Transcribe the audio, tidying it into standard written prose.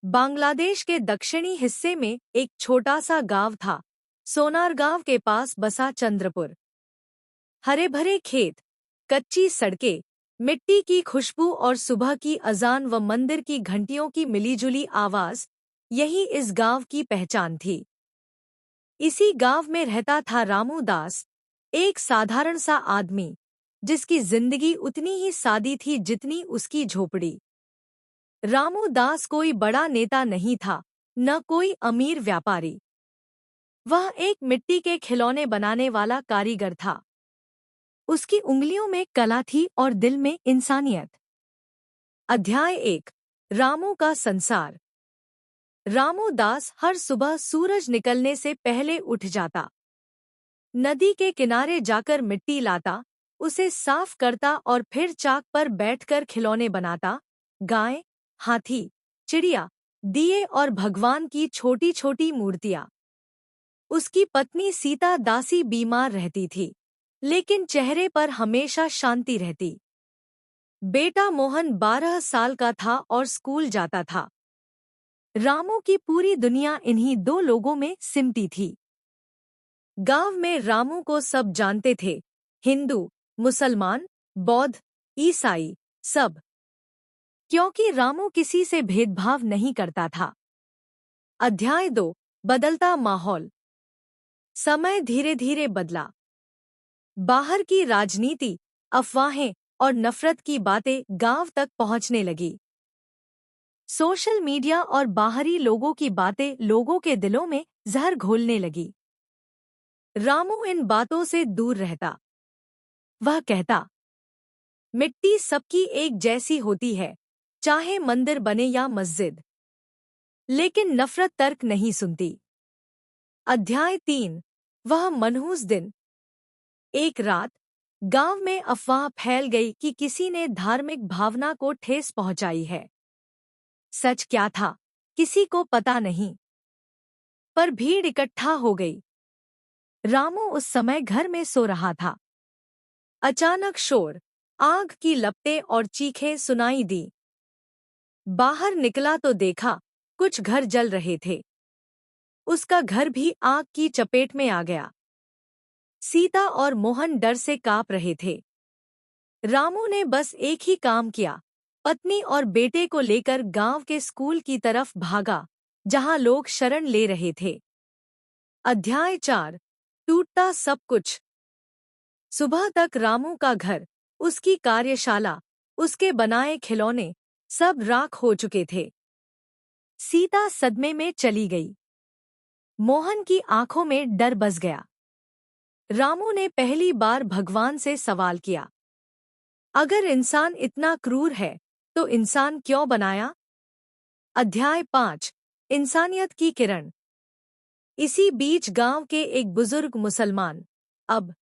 बांग्लादेश के दक्षिणी हिस्से में एक छोटा सा गांव था। सोनारगांव के पास बसा चंद्रपुर। हरे भरे खेत, कच्ची सड़कें, मिट्टी की खुशबू और सुबह की अजान व मंदिर की घंटियों की मिलीजुली आवाज, यही इस गांव की पहचान थी। इसी गांव में रहता था रामू दास, एक साधारण सा आदमी जिसकी जिंदगी उतनी ही सादी थी जितनी उसकी झोपड़ी। रामू दास कोई बड़ा नेता नहीं था, न कोई अमीर व्यापारी। वह एक मिट्टी के खिलौने बनाने वाला कारीगर था। उसकी उंगलियों में कला थी और दिल में इंसानियत। अध्याय 1। रामू का संसार। रामू दास हर सुबह सूरज निकलने से पहले उठ जाता। नदी के किनारे जाकर मिट्टी लाता, उसे साफ करता और फिर चाक पर बैठकर खिलौने बनाता। गाय, हाथी, चिड़िया, दिए और भगवान की छोटी छोटी मूर्तियां। उसकी पत्नी सीता दासी बीमार रहती थी, लेकिन चेहरे पर हमेशा शांति रहती। बेटा मोहन 12 साल का था और स्कूल जाता था। रामू की पूरी दुनिया इन्हीं दो लोगों में सिमटी थी। गांव में रामू को सब जानते थे, हिंदू, मुसलमान, बौद्ध, ईसाई, सब। क्योंकि रामू किसी से भेदभाव नहीं करता था। अध्याय 2। बदलता माहौल। समय धीरे धीरे बदला। बाहर की राजनीति, अफवाहें और नफरत की बातें गांव तक पहुंचने लगी। सोशल मीडिया और बाहरी लोगों की बातें लोगों के दिलों में जहर घोलने लगी। रामू इन बातों से दूर रहता। वह कहता, मिट्टी सबकी एक जैसी होती है, चाहे मंदिर बने या मस्जिद। लेकिन नफरत तर्क नहीं सुनती। अध्याय 3। वह मनहूस दिन। एक रात गांव में अफवाह फैल गई कि किसी ने धार्मिक भावना को ठेस पहुंचाई है। सच क्या था, किसी को पता नहीं, पर भीड़ इकट्ठा हो गई। रामू उस समय घर में सो रहा था। अचानक शोर, आग की लपटें और चीखें सुनाई दी। बाहर निकला तो देखा, कुछ घर जल रहे थे। उसका घर भी आग की चपेट में आ गया। सीता और मोहन डर से कांप रहे थे। रामू ने बस एक ही काम किया, पत्नी और बेटे को लेकर गांव के स्कूल की तरफ भागा, जहां लोग शरण ले रहे थे। अध्याय 4। टूटता सब कुछ। सुबह तक रामू का घर, उसकी कार्यशाला, उसके बनाए खिलौने, सब राख हो चुके थे। सीता सदमे में चली गई। मोहन की आंखों में डर बस गया। रामू ने पहली बार भगवान से सवाल किया, अगर इंसान इतना क्रूर है, तो इंसान क्यों बनाया? अध्याय 5। इंसानियत की किरण। इसी बीच गांव के एक बुजुर्ग मुसलमान, अब